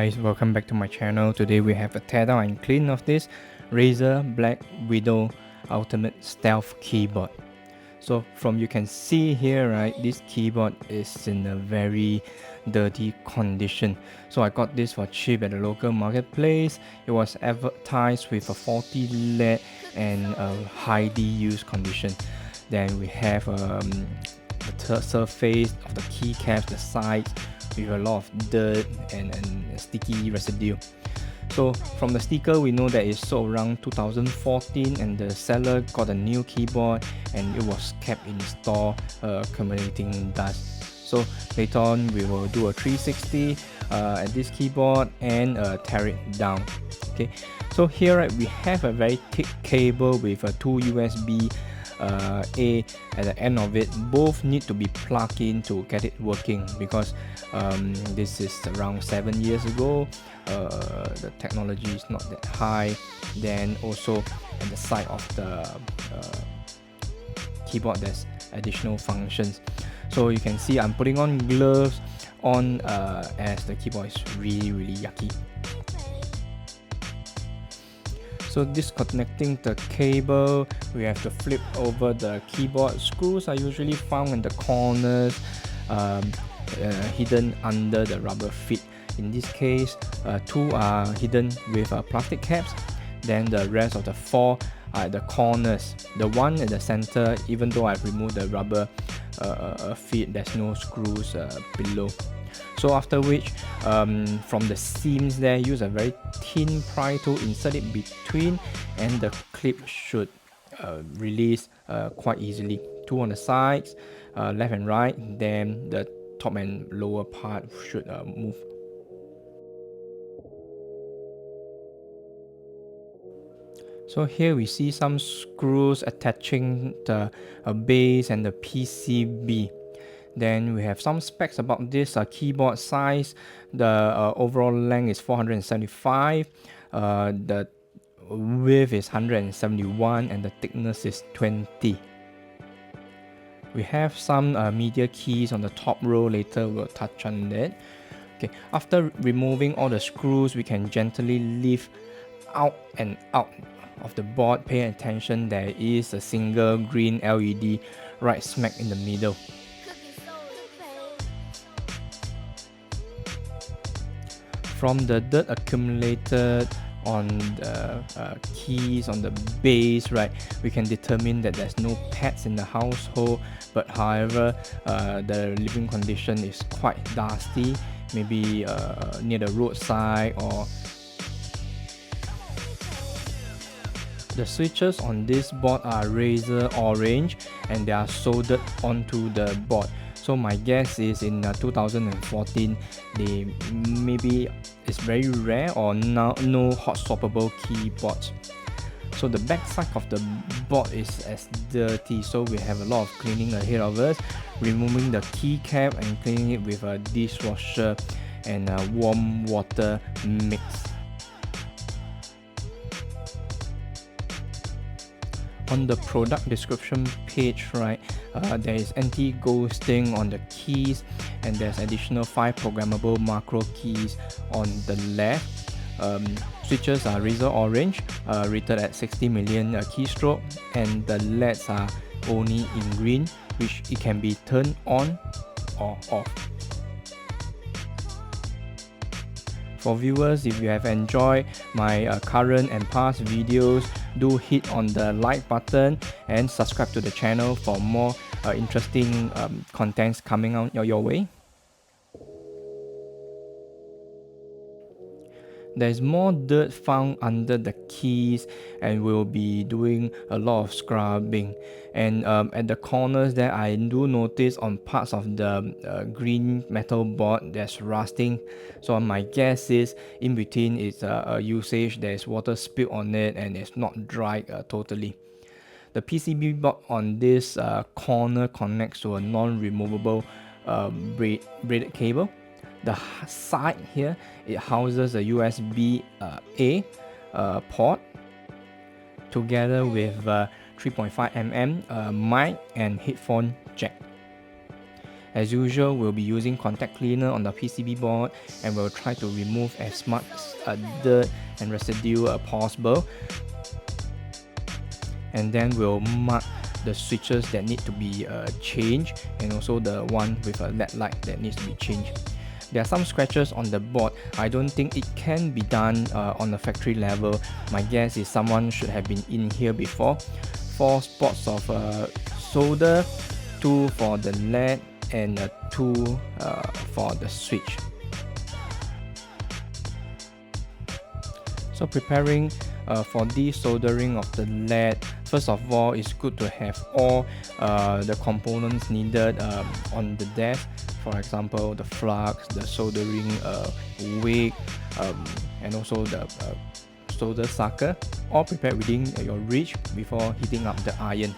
guys, welcome back to my channel. Today we have a teardown and clean of this Razer Blackwidow Ultimate Stealth keyboard. So from you can see here, right, this keyboard is in a very dirty condition. So I got this for cheap at the local marketplace. It was advertised with a faulty LED and a highly used condition. Then we have the surface of the keycaps, the sides, with a lot of dirt and sticky residue. So from the sticker we know that it sold around 2014 and the seller got a new keyboard and it was kept in store accumulating dust. So later on we will do a 360 at this keyboard and tear it down. Okay, so here right, we have a very thick cable with two USB A at the end of it. Both need to be plugged in to get it working because this is around 7 years ago. The technology is not that high. Then also at the side of the keyboard there's additional functions. So you can see I'm putting on gloves on as the keyboard is really yucky. So disconnecting the cable, we have to flip over the keyboard. Screws are usually found in the corners, hidden under the rubber feet. In this case, two are hidden with plastic caps. Then the rest of the four are at the corners. The one at the center, even though I've removed the rubber feet, there's no screws below. So after which, from the seams there, use a very thin pry tool, insert it between, and the clip should release quite easily. Two on the sides, left and right, then the top and lower part should move. So here we see some screws attaching the base and the PCB. Then we have some specs about this keyboard size. The overall length is 475, the width is 171, and the thickness is 20. We have some media keys on the top row. Later we'll touch on that. Okay, after removing all the screws, we can gently lift out and out of the board. Pay attention, there is a single green LED right smack in the middle. From the dirt accumulated on the keys on the base, right, we can determine that there's no pets in the household, but however the living condition is quite dusty, maybe near the roadside. Or the switches on this board are Razer orange and they are soldered onto the board. So my guess is in 2014 they maybe it's very rare or now no hot swappable keyboards. So the back side of the board is as dirty, so we have a lot of cleaning ahead of us, removing the keycap and cleaning it with a dishwasher and a warm water mix. On the product description page, right, there is anti-ghosting on the keys, and there's additional 5 programmable macro keys on the left. Switches are Razer orange, rated at 60 million keystroke, and the LEDs are only in green, which it can be turned on or off. For viewers, if you have enjoyed my current and past videos, do hit on the like button and subscribe to the channel for more interesting contents coming out your way. There's more dirt found under the keys and we'll be doing a lot of scrubbing. And at the corners there, I do notice on parts of the green metal board there's rusting. So my guess is in between is a usage, there's water spilled on it and it's not dried totally. The PCB board on this corner connects to a non-removable braided cable. The side here, it houses a USB A port together with 3.5mm mic and headphone jack. As usual, we'll be using contact cleaner on the PCB board, and we'll try to remove as much dirt and residue possible. And then we'll mark the switches that need to be changed, and also the one with a LED light that needs to be changed. There are some scratches on the board. I don't think it can be done on the factory level. My guess is someone should have been in here before. 4 spots of solder, 2 for the LED, and 2 for the switch. So preparing for desoldering of the LED, first of all, it's good to have all the components needed on the desk. For example, the flux, the soldering wick, and also the solder sucker, all prepared within your reach before heating up the iron.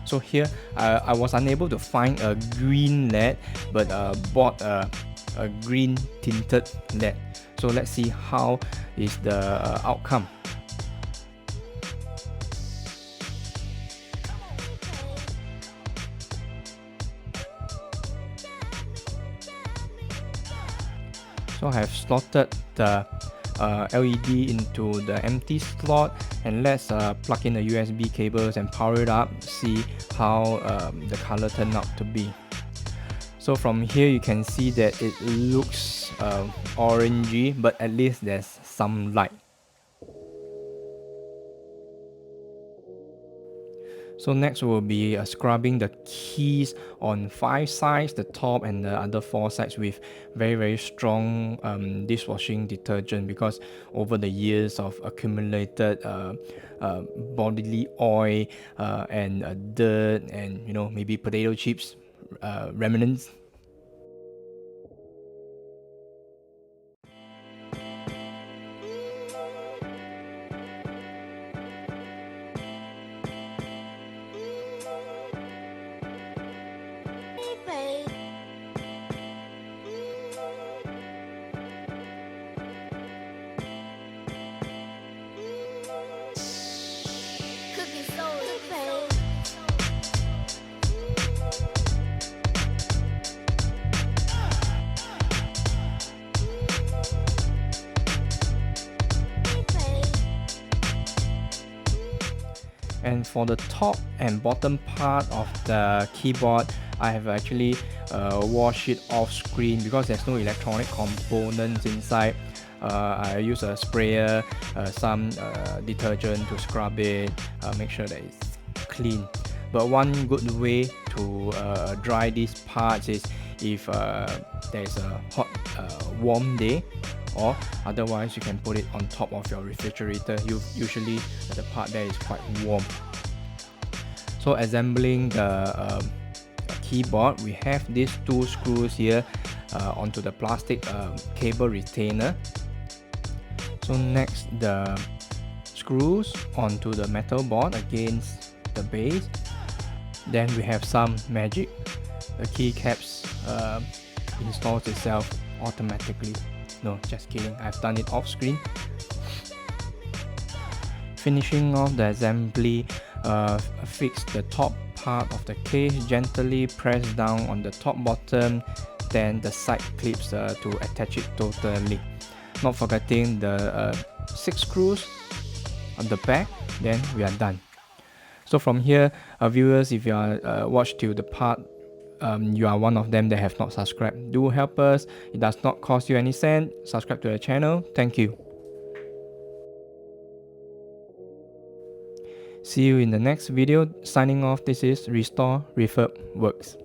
So here I was unable to find a green LED, but bought a green tinted LED. So let's see how is the outcome. So I have slotted the LED into the empty slot, and let's plug in the USB cables and power it up, see how the color turned out to be. So from here you can see that it looks orangey, but at least there's some light. So next will be scrubbing the keys on 5 sides, the top and the other 4 sides, with very strong dishwashing detergent, because over the years of accumulated bodily oil and dirt, and maybe potato chips remnants. And for the top and bottom part of the keyboard, I have actually washed it off screen because there's no electronic components inside. I use a sprayer, some detergent to scrub it, make sure that it's clean. But one good way to dry these parts is if there's a hot warm day, or otherwise you can put it on top of your refrigerator. Usually the part there is quite warm. So assembling the keyboard, we have these 2 screws here onto the plastic cable retainer. So next, the screws onto the metal board against the base. Then we have some magic. The keycaps installs itself automatically. No, just kidding, I've done it off screen. Finishing off the assembly, fix the top part of the case, gently press down on the top bottom, then the side clips to attach it totally. Not forgetting the 6 screws on the back, then we are done. So from here, viewers, if you are watched till the part, you are one of them that have not subscribed, do help us. It does not cost you any cent. Subscribe to the channel. Thank you. See you in the next video. Signing off, this is Restore Refurb Works.